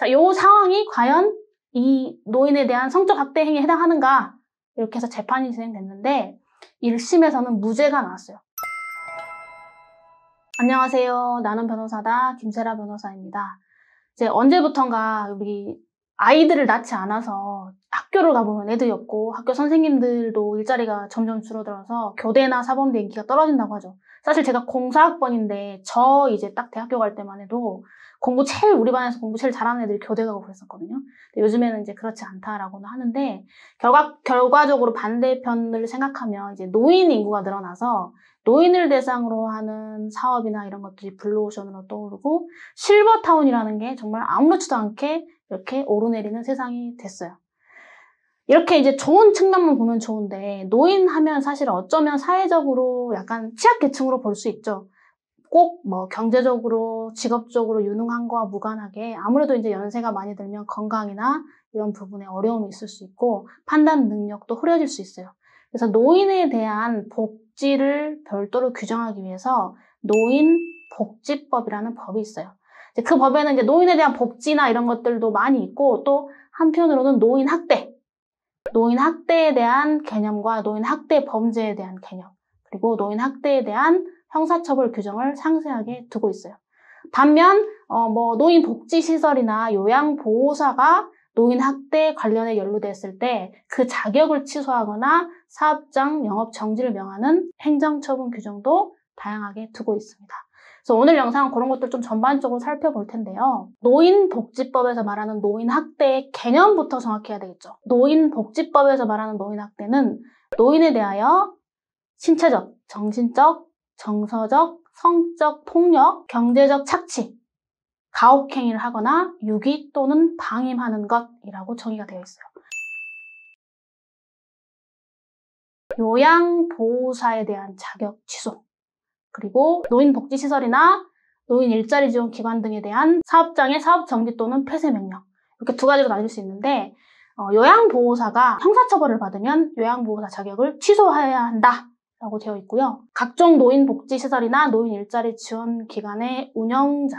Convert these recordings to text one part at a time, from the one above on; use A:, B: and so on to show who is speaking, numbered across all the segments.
A: 자, 이 상황이 과연 이 노인에 대한 성적 학대 행위에 해당하는가? 이렇게 해서 재판이 진행됐는데 1심에서는 무죄가 나왔어요. 안녕하세요. 나는 변호사다. 김세라 변호사입니다. 이제 언제부턴가 우리 아이들을 낳지 않아서 학교를 가보면 애들이 없고 학교 선생님들도 일자리가 점점 줄어들어서 교대나 사범대 인기가 떨어진다고 하죠. 사실 제가 04학번인데 저 이제 딱 대학교 갈 때만 해도 우리 반에서 공부 제일 잘하는 애들이 교대 가고 그랬었거든요. 근데 요즘에는 이제 그렇지 않다라고는 하는데 결과적으로 반대편을 생각하면 이제 노인 인구가 늘어나서 노인을 대상으로 하는 사업이나 이런 것들이 블루오션으로 떠오르고 실버타운이라는 게 정말 아무렇지도 않게 이렇게 오르내리는 세상이 됐어요. 이렇게 이제 좋은 측면만 보면 좋은데 노인 하면 사실 어쩌면 사회적으로 약간 취약계층으로 볼 수 있죠. 꼭 뭐 경제적으로 직업적으로 유능한 거와 무관하게 아무래도 이제 연세가 많이 들면 건강이나 이런 부분에 어려움이 있을 수 있고 판단 능력도 흐려질 수 있어요. 그래서 노인에 대한 복지를 별도로 규정하기 위해서 노인복지법이라는 법이 있어요. 그 법에는 이제 노인에 대한 복지나 이런 것들도 많이 있고 또 한편으로는 노인학대에 대한 개념과 노인학대 범죄에 대한 개념, 그리고 노인학대에 대한 형사처벌 규정을 상세하게 두고 있어요. 반면 노인복지시설이나 요양보호사가 노인학대 관련에 연루됐을 때 그 자격을 취소하거나 사업장 영업 정지를 명하는 행정처분 규정도 다양하게 두고 있습니다. 그래서 오늘 영상은 그런 것들 좀 전반적으로 살펴볼 텐데요. 노인복지법에서 말하는 노인학대의 개념부터 정확히 해야 되겠죠. 노인복지법에서 말하는 노인학대는 노인에 대하여 신체적, 정신적, 정서적, 성적 폭력, 경제적 착취, 가혹행위를 하거나 유기 또는 방임하는 것이라고 정의가 되어 있어요. 요양보호사에 대한 자격 취소, 그리고 노인복지시설이나 노인 일자리 지원 기관 등에 대한 사업장의 사업 정지 또는 폐쇄 명령, 이렇게 두 가지로 나눌 수 있는데 요양보호사가 형사처벌을 받으면 요양보호사 자격을 취소해야 한다라고 되어 있고요. 각종 노인복지시설이나 노인 일자리 지원 기관의 운영자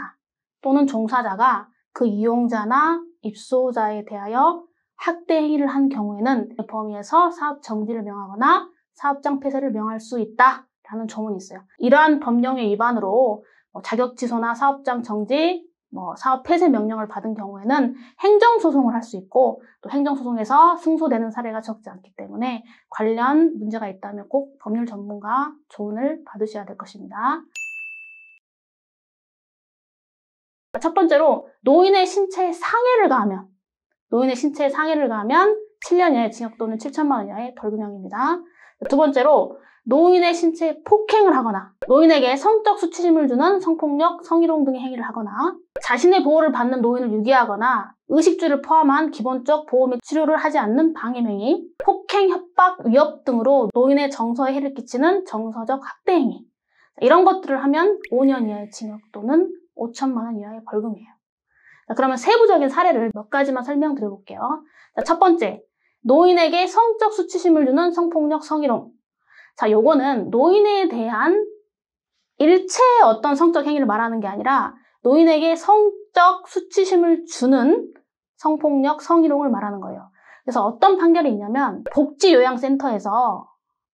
A: 또는 종사자가 그 이용자나 입소자에 대하여 학대 행위를 한 경우에는 그 범위에서 사업 정지를 명하거나 사업장 폐쇄를 명할 수 있다라는 조문이 있어요. 이러한 법령의 위반으로 자격 취소나 사업장 정지, 사업 폐쇄 명령을 받은 경우에는 행정소송을 할 수 있고 또 행정소송에서 승소되는 사례가 적지 않기 때문에 관련 문제가 있다면 꼭 법률 전문가 조언을 받으셔야 될 것입니다. 첫 번째로 노인의 신체에 상해를 가하면 7년 이하의 징역 또는 7천만 원 이하의 벌금형입니다. 두 번째로 노인의 신체에 폭행을 하거나 노인에게 성적 수치심을 주는 성폭력, 성희롱 등의 행위를 하거나 자신의 보호를 받는 노인을 유기하거나 의식주를 포함한 기본적 보호 및 치료를 하지 않는 방임행위, 폭행, 협박, 위협 등으로 노인의 정서에 해를 끼치는 정서적 학대 행위, 이런 것들을 하면 5년 이하의 징역 또는 5천만 원 이하의 벌금이에요. 자, 그러면 세부적인 사례를 몇 가지만 설명드려볼게요. 자, 첫 번째, 노인에게 성적 수치심을 주는 성폭력, 성희롱. 자, 요거는 노인에 대한 일체의 어떤 성적 행위를 말하는 게 아니라 노인에게 성적 수치심을 주는 성폭력, 성희롱을 말하는 거예요. 그래서 어떤 판결이 있냐면 복지요양센터에서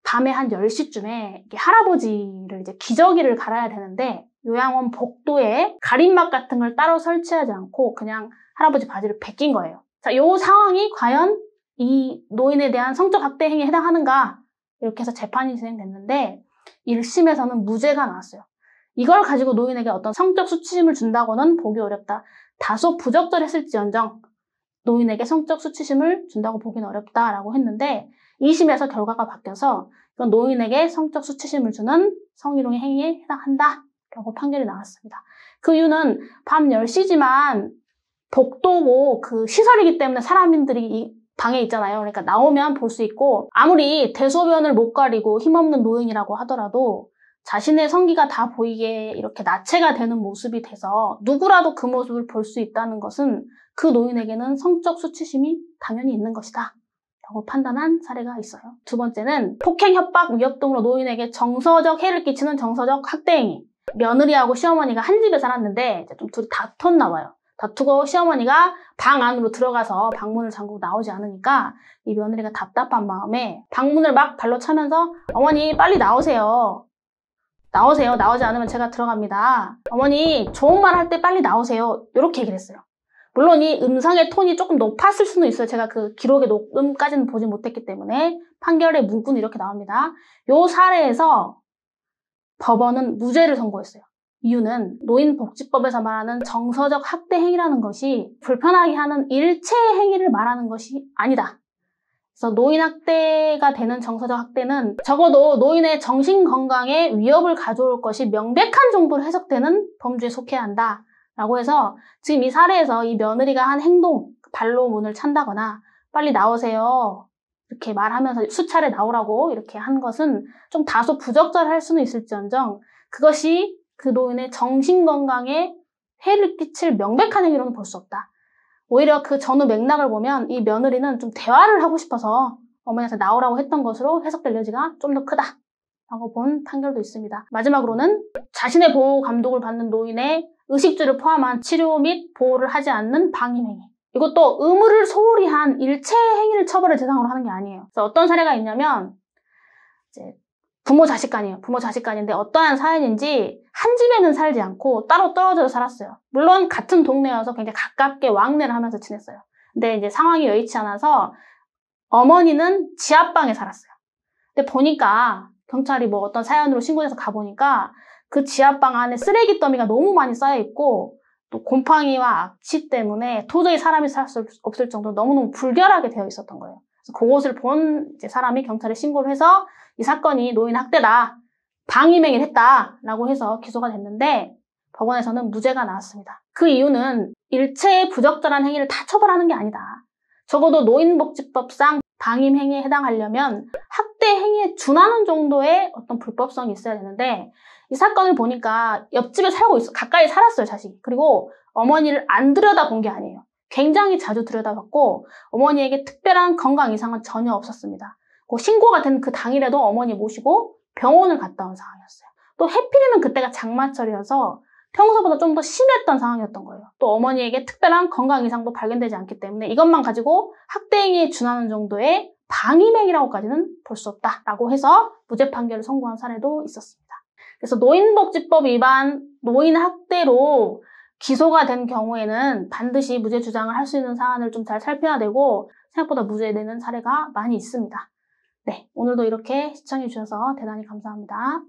A: 밤에 한 10시쯤에 할아버지를 이제 기저귀를 갈아야 되는데 요양원 복도에 가림막 같은 걸 따로 설치하지 않고 그냥 할아버지 바지를 벗긴 거예요. 자, 요 상황이 과연 이 노인에 대한 성적 학대 행위에 해당하는가? 이렇게 해서 재판이 진행됐는데 1심에서는 무죄가 나왔어요. 이걸 가지고 노인에게 어떤 성적 수치심을 준다고는 보기 어렵다. 다소 부적절했을지언정 노인에게 성적 수치심을 준다고 보기는 어렵다라고 했는데 2심에서 결과가 바뀌어서 이건 노인에게 성적 수치심을 주는 성희롱의 행위에 해당한다라고 판결이 나왔습니다. 그 이유는 밤 10시지만 복도고 그 시설이기 때문에 사람들이 이 방에 있잖아요. 그러니까 나오면 볼 수 있고 아무리 대소변을 못 가리고 힘없는 노인이라고 하더라도 자신의 성기가 다 보이게 이렇게 나체가 되는 모습이 돼서 누구라도 그 모습을 볼 수 있다는 것은 그 노인에게는 성적 수치심이 당연히 있는 것이다 라고 판단한 사례가 있어요. 두 번째는 폭행, 협박, 위협 등으로 노인에게 정서적 해를 끼치는 정서적 학대 행위. 며느리하고 시어머니가 한 집에 살았는데 이제 좀 둘이 다퉜나 봐요. 다투고 시어머니가 방 안으로 들어가서 방문을 잠그고 나오지 않으니까 이 며느리가 답답한 마음에 방문을 막 발로 차면서 어머니 빨리 나오세요. 나오세요. 나오지 않으면 제가 들어갑니다. 어머니 좋은 말 할 때 빨리 나오세요. 이렇게 얘기를 했어요. 물론 이 음성의 톤이 조금 높았을 수는 있어요. 제가 그 기록의 녹음까지는 보지 못했기 때문에 판결의 문구는 이렇게 나옵니다. 이 사례에서 법원은 무죄를 선고했어요. 이유는 노인복지법에서 말하는 정서적 학대 행위라는 것이 불편하게 하는 일체의 행위를 말하는 것이 아니다. 그래서 노인 학대가 되는 정서적 학대는 적어도 노인의 정신건강에 위협을 가져올 것이 명백한 정도로 해석되는 범죄에 속해야 한다. 라고 해서 지금 이 사례에서 이 며느리가 한 행동, 발로 문을 찬다거나 빨리 나오세요. 이렇게 말하면서 수차례 나오라고 이렇게 한 것은 좀 다소 부적절할 수는 있을지언정 그것이 그 노인의 정신건강에 해를 끼칠 명백한 행위로는 볼 수 없다. 오히려 그 전후 맥락을 보면 이 며느리는 좀 대화를 하고 싶어서 어머니한테 나오라고 했던 것으로 해석될 여지가 좀 더 크다. 라고 본 판결도 있습니다. 마지막으로는 자신의 보호 감독을 받는 노인의 의식주를 포함한 치료 및 보호를 하지 않는 방임행위. 이것도 의무를 소홀히 한 일체의 행위를 처벌을 대상으로 하는 게 아니에요. 그래서 어떤 사례가 있냐면 이제 부모 자식 간이에요. 부모 자식 간인데 어떠한 사연인지 한 집에는 살지 않고 따로 떨어져 살았어요. 물론 같은 동네여서 굉장히 가깝게 왕래를 하면서 지냈어요. 근데 이제 상황이 여의치 않아서 어머니는 지하방에 살았어요. 근데 보니까 경찰이 뭐 어떤 사연으로 신고해서 가보니까 그 지하방 안에 쓰레기 더미가 너무 많이 쌓여있고 또 곰팡이와 악취 때문에 도저히 사람이 살 수 없을 정도로 너무너무 불결하게 되어 있었던 거예요. 그래서 그곳을 본 이제 사람이 경찰에 신고를 해서 이 사건이 노인 학대다, 방임행위를 했다라고 해서 기소가 됐는데 법원에서는 무죄가 나왔습니다. 그 이유는 일체의 부적절한 행위를 다 처벌하는 게 아니다. 적어도 노인복지법상 방임행위에 해당하려면 학대 행위에 준하는 정도의 어떤 불법성이 있어야 되는데 이 사건을 보니까 옆집에 살고 있어. 가까이 살았어요, 자식이. 그리고 어머니를 안 들여다본 게 아니에요. 굉장히 자주 들여다봤고 어머니에게 특별한 건강 이상은 전혀 없었습니다. 신고가 된 그 당일에도 어머니 모시고 병원을 갔다 온 상황이었어요. 또 해필이면 그때가 장마철이어서 평소보다 좀 더 심했던 상황이었던 거예요. 또 어머니에게 특별한 건강 이상도 발견되지 않기 때문에 이것만 가지고 학대 행위에 준하는 정도의 방임행위라고까지는 볼 수 없다라고 해서 무죄 판결을 선고한 사례도 있었습니다. 그래서 노인복지법 위반 노인 학대로 기소가 된 경우에는 반드시 무죄 주장을 할 수 있는 사안을 좀 잘 살펴야 되고 생각보다 무죄되는 사례가 많이 있습니다. 네, 오늘도 이렇게 시청해 주셔서 대단히 감사합니다.